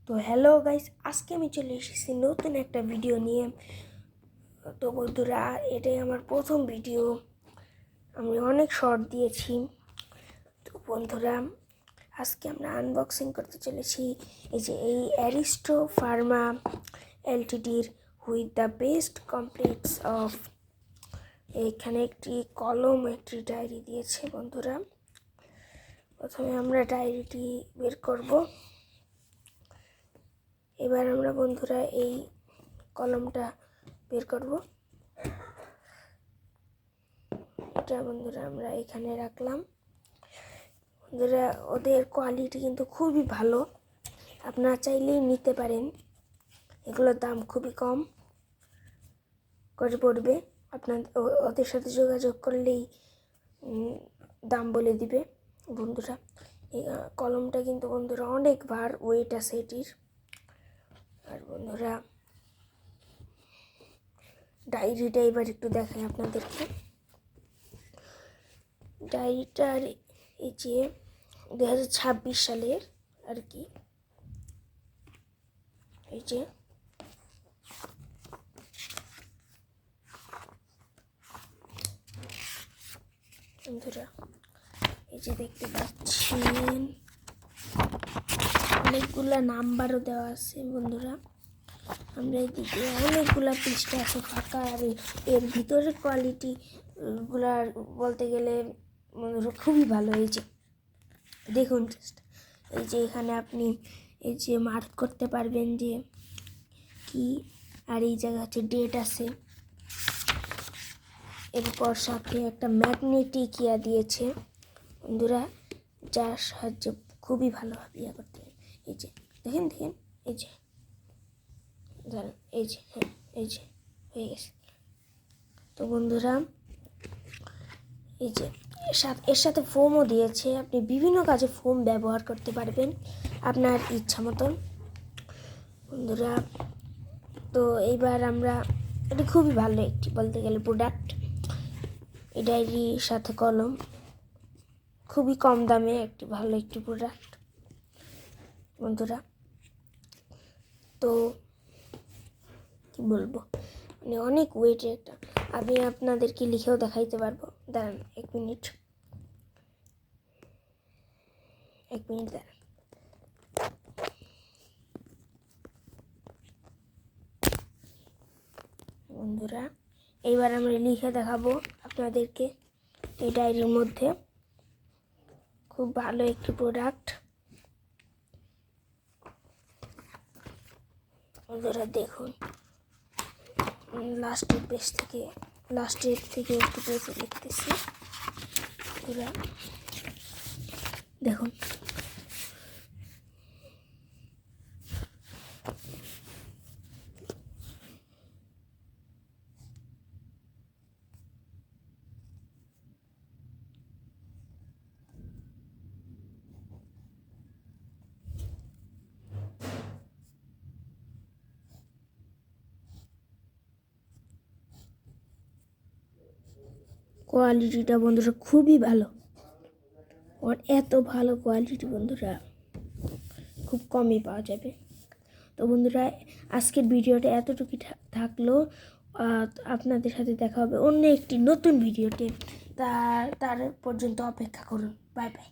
তো hello guys, আজকে আমি চলে এসেছি নতুন একটা ভিডিও নিয়ে। তো বন্ধুরা, এটাই আমার প্রথম ভিডিও। আমি অনেক শর্ট দিয়েছি। তো বন্ধুরা, আজকে আমরা আনবক্সিং করতে চলেছি এই অ্যারিস্টো ফার্মা এলটিডির with the best complex of. এখানে একটি কলম, একটি ডায়েরি দিয়েছে বন্ধুরা। প্রথমে আমরা ডায়েরিটি বের করব। এবার আমরা বন্ধুরা এই কলমটা বের করব। এটা বন্ধুরা আমরা এখানে রাখলাম। বন্ধুরা, ওদের কোয়ালিটি কিন্তু খুবই ভালো, আপনারা চাইলেই নিতে পারেন। এগুলোর দাম খুবই কম করে পড়বে। আপনার ওদের সাথে যোগাযোগ করলেই দাম বলে দিবে বন্ধুরা। এই কলমটা কিন্তু বন্ধুরা অনেক ভার ওয়েট আছে এটির। আর বন্ধুরা, ডায়েরিটা এবার একটু দেখাই আপনাদেরকে। ডায়েরিটার এই যে 2026 সালের আর কি, এই যে বন্ধুরা, এই যে দেখতে পাচ্ছেন অনেকগুলা নাম্বারও দেওয়া আছে বন্ধুরা। আমরা এদিকে অনেকগুলা পৃষ্ঠা আছে ফাঁকা। আর এর ভিতরের কোয়ালিটি গুলার বলতে গেলে বন্ধুরা খুবই ভালো। এই যে দেখুন, এই যে এখানে আপনি এই যে মার্ক করতে পারবেন যে কি, আর এই জায়গা হচ্ছে ডেট আছে। এরপর সাথে একটা ম্যাগনেটিক ইয়া দিয়েছে বন্ধুরা, যার সাহায্যে খুবই ভালোভাবে ইয়া করতে হবে। এই যে দেখেন এই যে ধরেন, এই যে হ্যাঁ, এই যে হয়ে গেছে। তো বন্ধুরা, এই যে এর সাথে ফোমও দিয়েছে। আপনি বিভিন্ন কাজে ফোম ব্যবহার করতে পারবেন আপনার ইচ্ছা মতন বন্ধুরা। তো এইবার আমরা, এটি খুবই ভালো একটি বলতে গেলে প্রোডাক্ট। এই ডায়েরির সাথে কলম, খুবই কম দামে একটি ভালো একটি প্রোডাক্ট বন্ধুরা। তো কি বলবো, মানে অনেক ওয়েটের একটা। আমি আপনাদেরকে লিখেও দেখাইতে পারবো। দাঁড়ান এক মিনিট দাঁড়ান। বন্ধুরা, এইবার আমরা লিখে দেখাবো আপনাদেরকে। এই ডায়েরির মধ্যে খুব ভালো একটি প্রোডাক্ট বন্ধুরা। দেখুন, লাস্টের থেকে একটু পেজে লিখতেছি বন্ধুরা। দেখুন, কোয়ালিটিটা বন্ধুরা খুবই ভালো। ওর এত ভালো কোয়ালিটি বন্ধুরা খুব কমই পাওয়া যাবে। তো বন্ধুরা, আজকের ভিডিওটা এতটুকুই থাকলো। আপনাদের সাথে দেখা হবে অন্য একটি নতুন ভিডিওতে। তার পর্যন্ত অপেক্ষা করুন। Bye bye.